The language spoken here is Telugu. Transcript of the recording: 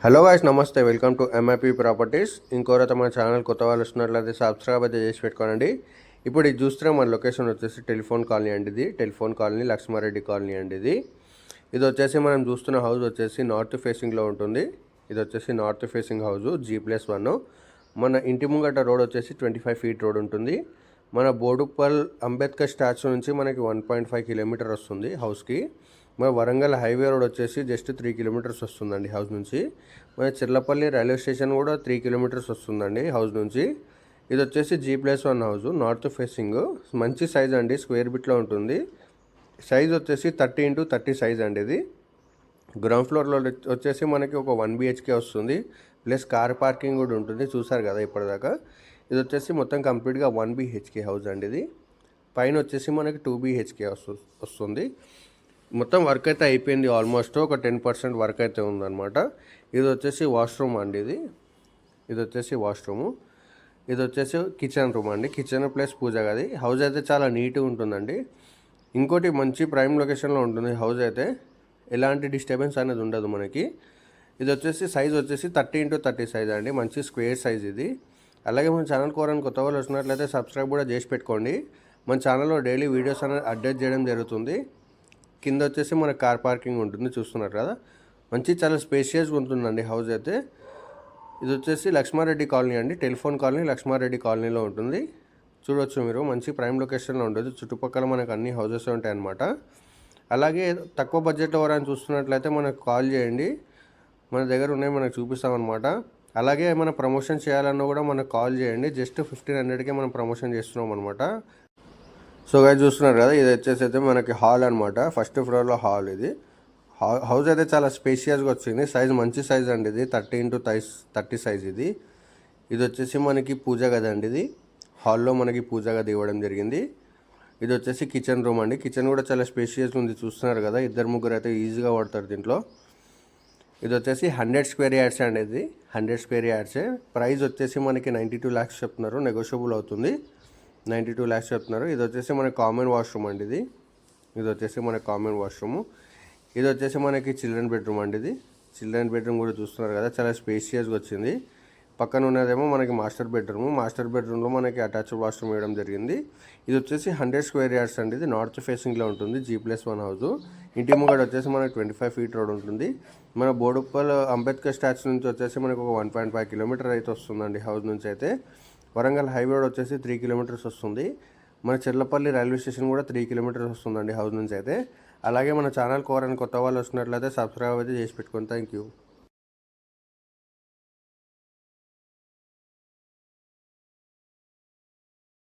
హలో గాయ్స్, నమస్తే. Welcome to MIP properties. ఇంకోరైతే మన ఛానల్ కొత్త వాళ్ళు వస్తున్నట్లయితే సబ్స్క్రైబ్ అయితే చేసి పెట్టుకోనండి. ఇప్పుడు ఇది చూస్తే మన లొకేషన్ వచ్చేసి టెలిఫోన్ కాలనీ అండి. ఇది టెలిఫోన్ కాలనీ, లక్ష్మారెడ్డి కాలనీ అండి. ఇది వచ్చేసి మనం చూస్తున్న హౌస్ వచ్చేసి నార్త్ ఫేసింగ్లో ఉంటుంది. ఇది వచ్చేసి నార్త్ ఫేసింగ్ హౌస్, G+1. మన ఇంటి ముంగట రోడ్ వచ్చేసి 25 ఫీట్ రోడ్ ఉంటుంది. మన బోడుప్పల్ అంబేద్కర్ స్టాచ్యూ నుంచి మనకి 1.5 కిలోమీటర్ వస్తుంది హౌస్కి. మన వరంగల్ హైవే రోడ్ వచ్చేసి జస్ట్ 3 కిలోమీటర్స్ వస్తుందండి హౌస్ నుంచి. మన చిర్లపల్లి రైల్వే స్టేషన్ కూడా 3 కిలోమీటర్స్ వస్తుందండి హౌస్ నుంచి. ఇది వచ్చేసి G+1 హౌస్, నార్త్ ఫేసింగ్. మంచి సైజ్ అండి, స్క్వేర్ బిట్లో ఉంటుంది. సైజ్ వచ్చేసి 30 x 30 సైజ్ అండి. ఇది గ్రౌండ్ ఫ్లోర్లో వచ్చేసి మనకి ఒక 1 BHK వస్తుంది, ప్లస్ కార్ పార్కింగ్ కూడా ఉంటుంది. చూసారు కదా ఇప్పటిదాకా. ఇది వచ్చేసి మొత్తం కంప్లీట్గా 1 BHK హౌస్ అండి. ఇది పైన వచ్చేసి మనకి 2 BHK వస్తుంది. మొత్తం వర్క్ అయితే అయిపోయింది, ఆల్మోస్ట్ ఒక 10% వర్క్ అయితే ఉందన్నమాట. ఇది వచ్చేసి వాష్రూమ్ అండి. ఇది వచ్చేసి వాష్రూము. ఇది వచ్చేసి కిచెన్ రూమ్ అండి. కిచెన్ ప్లస్ పూజ గది. హౌస్ అయితే చాలా నీట్గా ఉంటుందండి. ఇంకోటి మంచి ప్రైమ్ లొకేషన్లో ఉంటుంది హౌస్ అయితే. ఎలాంటి డిస్టర్బెన్స్ అనేది ఉండదు మనకి. ఇది వచ్చేసి సైజ్ వచ్చేసి 30 x 30 సైజ్ అండి. మంచి స్క్వేర్ సైజ్ ఇది. అలాగే మన ఛానల్ కోరని కొత్త వాళ్ళు వచ్చినట్లయితే సబ్స్క్రైబ్ కూడా చేసి పెట్టుకోండి. మన ఛానల్లో డైలీ వీడియోస్ అనేది అప్డేట్ చేయడం జరుగుతుంది. కింద వచ్చేసి మన కార్ పార్కింగ్ ఉంటుంది, చూస్తున్నారు కదా. మంచి చాలా స్పేషియస్గా ఉంటుందండి హౌస్ అయితే. ఇది వచ్చేసి లక్ష్మారెడ్డి కాలనీ అండి. టెలిఫోన్ కాలనీ లక్ష్మారెడ్డి కాలనీలో ఉంటుంది. చూడవచ్చు మీరు, మంచి ప్రైమ్ లొకేషన్లో ఉంటుంది. చుట్టుపక్కల మనకు అన్ని హౌసెస్ ఉంటాయి అన్నమాట. అలాగే తక్కువ బడ్జెట్లో ఎవరైనా చూస్తున్నట్లయితే మనకు కాల్ చేయండి, మన దగ్గర ఉన్నాయి, మనకు చూపిస్తామన్నమాట. అలాగే మన ప్రమోషన్ చేయాలన్నా కూడా మనకు కాల్ చేయండి. జస్ట్ 1500కే మనం ప్రమోషన్ చేస్తున్నాం అనమాట. సో గైస్ చూస్తున్నారు కదా, ఇది వచ్చేసి అయితే మనకి హాల్ అనమాట. ఫస్ట్ ఫ్లోర్లో హాల్. ఇది హౌస్ అయితే చాలా స్పేషియస్గా వచ్చింది. సైజ్ మంచి సైజ్ అండి. ఇది 30 x 30 సైజ్. ఇది వచ్చేసి మనకి పూజ గది అండి. ఇది హాల్లో మనకి పూజ గది ఇవ్వడం జరిగింది. ఇది వచ్చేసి కిచెన్ రూమ్ అండి. కిచెన్ కూడా చాలా స్పేషియస్గా ఉంది, చూస్తున్నారు కదా. 2-3 అయితే ఈజీగా పడతారు దీంట్లో. ఇది వచ్చేసి 100 స్క్వేర్ యార్డ్స్ అండి. ఇది 100 స్క్వేర్ యార్డ్సే. ప్రైస్ వచ్చేసి మనకి 92 lakhs చెప్తున్నారు, నెగోషియబుల్ అవుతుంది. 92 lakhs చెప్తున్నారు. ఇది వచ్చేసి మన కామన్ వాష్రూమ్ అండి. ఇది వచ్చేసి మన కామన్ వాష్రూము. ఇది వచ్చేసి మనకి చిల్డ్రన్ బెడ్రూమ్ అండి. ఇది చిల్డ్రన్ బెడ్రూమ్ కూడా చూస్తున్నారు కదా, చాలా స్పేషియస్గా వచ్చింది. పక్కన ఉన్నదేమో మనకి మాస్టర్ బెడ్రూమ్. మాస్టర్ బెడ్రూమ్లో మనకి అటాచ్డ్ వాష్రూమ్ వేయడం జరిగింది. ఇది వచ్చేసి 100 స్క్వేర్ యార్డ్స్ అండి. ఇది నార్త్ ఫేసింగ్లో ఉంటుంది, G+1 హౌస్. ఇంటి ముంగడ వచ్చేసి మనకి 25 ఫీట్ రోడ్ ఉంటుంది. మన బోడుప్పల్ అంబేద్కర్ స్టాచ్యూ నుంచి వచ్చేసి మనకు ఒక 1.5 కిలోమీటర్ అయితే వస్తుందండి హౌస్ నుంచి అయితే. వరంగల్ హైవే రోడ్ వచ్చేసి 3 కిలోమీటర్స్ వస్తుంది. మన చిర్లపల్లి రైల్వే స్టేషన్ కూడా 3 కిలోమీటర్స్ వస్తుందండి హౌస్ నుంచి అయితే. అలాగే మన ఛానల్ కోరని కొత్త వాళ్ళు వచ్చినట్లయితే సబ్స్క్రైబ్ అయితే చేసి పెట్టుకోండి. Thank you.